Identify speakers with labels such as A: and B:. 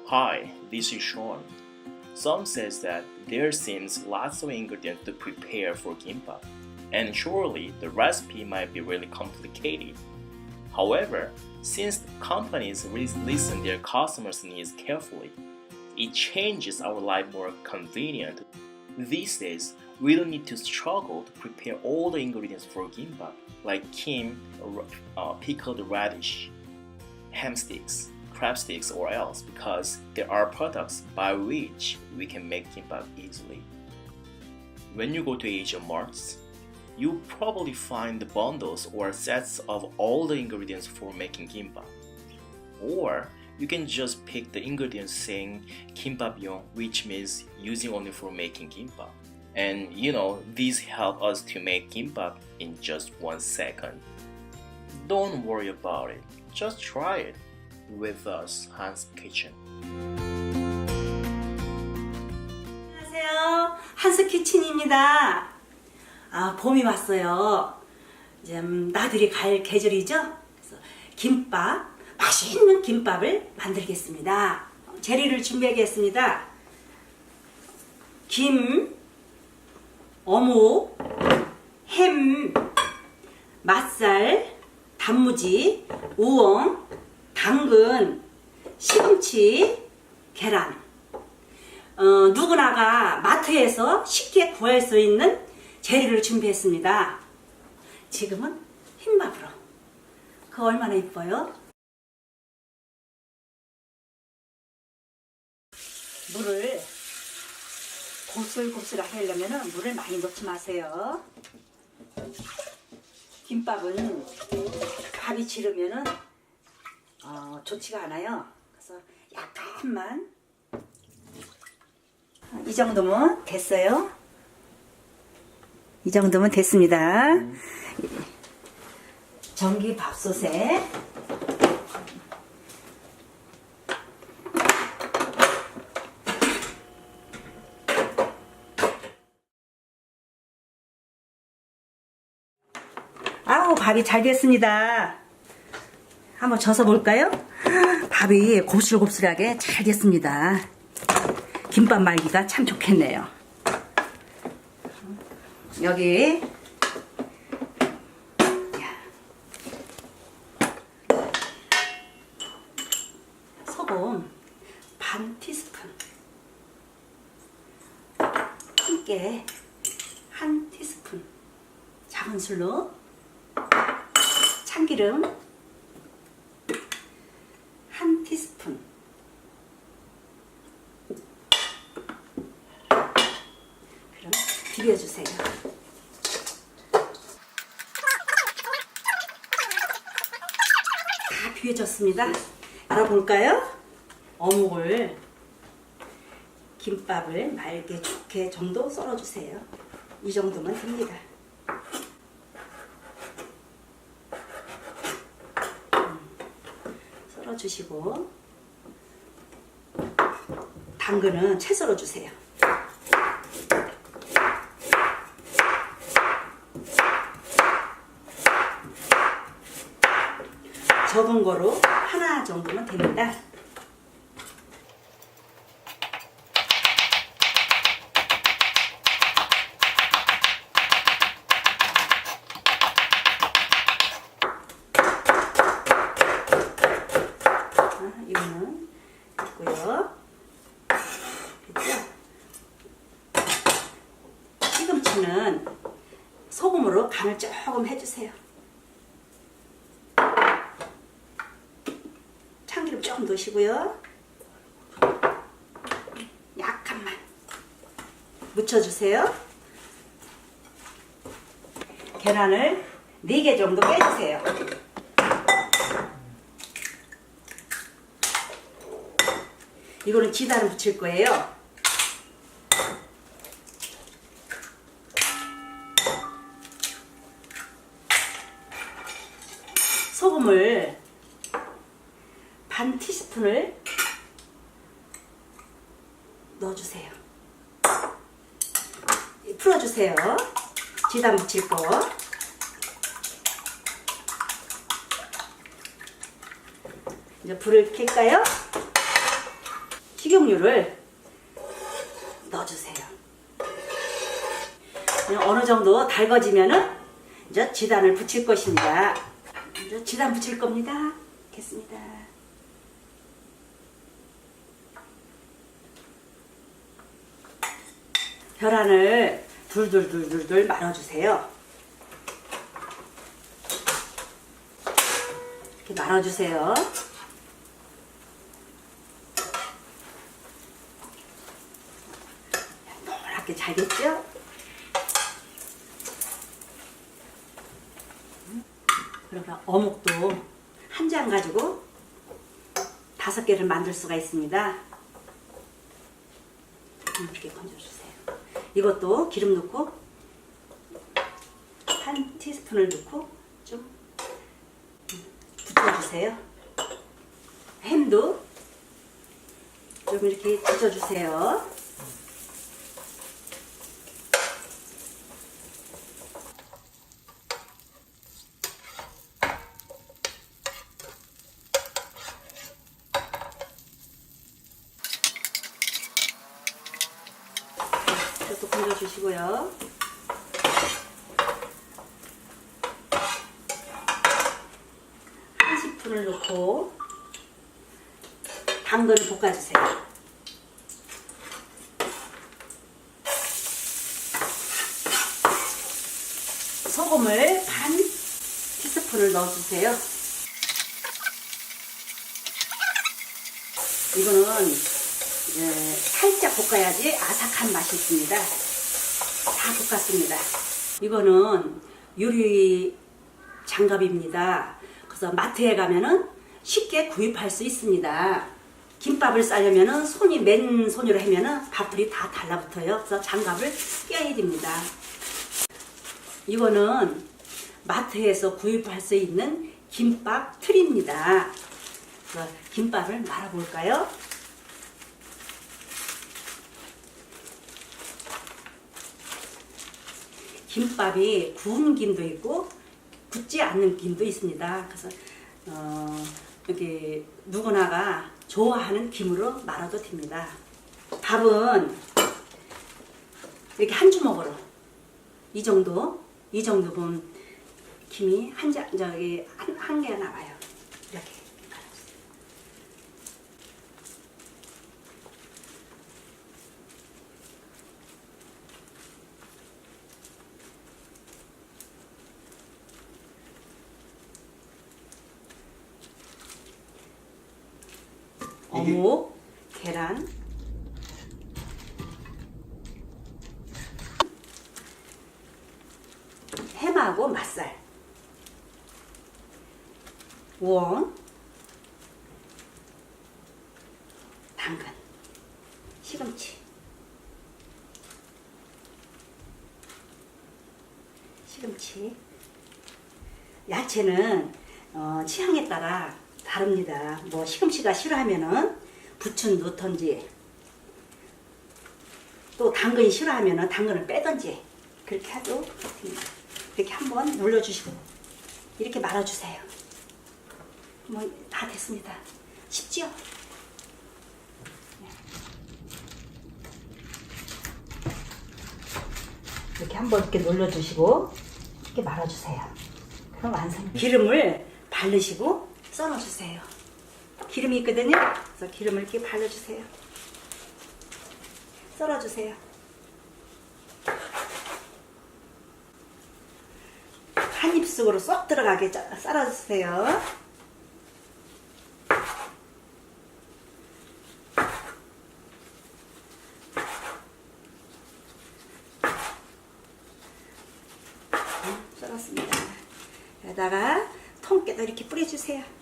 A: Hi, this is Sean. Some says that there seems lots of ingredients to prepare for kimbap, and surely the recipe might be really complicated. However, since companies listen their customers' needs carefully, it changes our life more convenient. These days, we don't need to struggle to prepare all the ingredients for kimbap, like kim, pickled radish, ham sticks, crab sticks, or else, because there are products by which we can make kimbap easily. When you go to Asian marts, you probably find the bundles or sets of all the ingredients for making kimbap. Or you can just pick the ingredients saying kimbap용, which means using only for making kimbap. And these help us to make kimbap in just 1 second. Don't worry about it, just try it with us, Hans Kitchen.
B: 안녕하세요, 한스 키친입니다. 봄이 왔어요. 이제 나들이 갈 계절이죠. 그래서 김밥, 맛있는 김밥을 만들겠습니다. 재료를 준비하겠습니다. 김, 어묵, 햄, 맛살, 단무지, 우엉, 당근, 시금치, 계란. 누구나가 마트에서 쉽게 구할 수 있는 재료를 준비했습니다. 지금은 흰밥으로. 그거 얼마나 이뻐요? 물을 고슬고슬하게 하려면 물을 많이 넣지 마세요. 김밥은 밥이 지르면 좋지가 않아요. 그래서 약간만, 이 정도면 됐어요. 이 정도면 됐습니다. 전기 밥솥에 밥이 잘 됐습니다. 한번 져서 볼까요? 밥이 곱슬곱슬하게 잘 됐습니다. 김밥 말기가 참 좋겠네요. 여기 소금 반 티스푼, 참깨 한 티스푼, 작은 술로 참기름 한 티스푼, 그럼 비벼주세요. 다 비벼졌습니다. 알아볼까요? 어묵을, 김밥을 맑게 좋게 정도 썰어주세요. 이 정도면 됩니다. 썰어주시고, 당근은 채 썰어주세요. 적은 거로 하나 정도면 됩니다. 이거는 있고요. 그렇죠? 시금치는 소금으로 간을 조금 해주세요. 참기름 조금 넣으시고요. 약간만 묻혀주세요. 계란을 4개 정도 깨주세요. 이거는 지단을 붙일 거예요. 소금을 반 티스푼을 넣어주세요. 풀어주세요. 지단 붙일 거. 이제 불을 켤까요? 식용유를 넣어주세요. 어느 정도 달궈지면은 이제 지단을 붙일 것입니다. 이제 지단 붙일 겁니다. 됐습니다. 계란을 둘둘둘둘 말아주세요. 이렇게 말아주세요. 노랗게 잘겠죠? 그러면 어묵도 한 장 가지고 5개를 만들 수가 있습니다. 이렇게 건져주세요. 이것도 기름 넣고 한 티스푼을 넣고 좀 붙여주세요. 햄도 좀 이렇게 붙여주세요. 이것도 건져주시고요. 한 스푼을 넣고 당근을 볶아주세요. 소금을 반 티스푼을 넣어주세요. 이거는 살짝 볶아야지 아삭한 맛이 있습니다. 다 볶았습니다. 이거는 유리 장갑입니다. 그래서 마트에 가면은 쉽게 구입할 수 있습니다. 김밥을 싸려면은 손이 맨손으로 하면은 밥풀이 다 달라붙어요. 그래서 장갑을 껴야 됩니다. 이거는 마트에서 구입할 수 있는 김밥 틀입니다. 그래서 김밥을 말아볼까요? 김밥이 구운 김도 있고 굳지 않는 김도 있습니다. 그래서 여기 누구나가 좋아하는 김으로 말아도 됩니다. 밥은 이렇게 한 주먹으로 이 정도 보면 김이 한 개가 나와요. 이렇게 갈아주세요. 어묵, 계란, 햄하고 맛살, 우엉, 당근, 시금치, 야채는 취향에 따라 다릅니다. 뭐 시금치가 싫어하면은 부추 넣던지, 또 당근이 싫어하면은 당근을 빼던지 그렇게 해도 됩니다. 이렇게 한번 눌러주시고 이렇게 말아주세요. 뭐 다 됐습니다. 쉽지요? 이렇게 한번 이렇게 눌러주시고 이렇게 말아주세요. 그럼 완성. 기름을 바르시고 썰어주세요. 기름이 있거든요. 그래서 기름을 이렇게 발라주세요. 썰어주세요. 한 입속으로 쏙 들어가게 썰어주세요. 썰었습니다. 여기다가 통깨도 이렇게 뿌려주세요.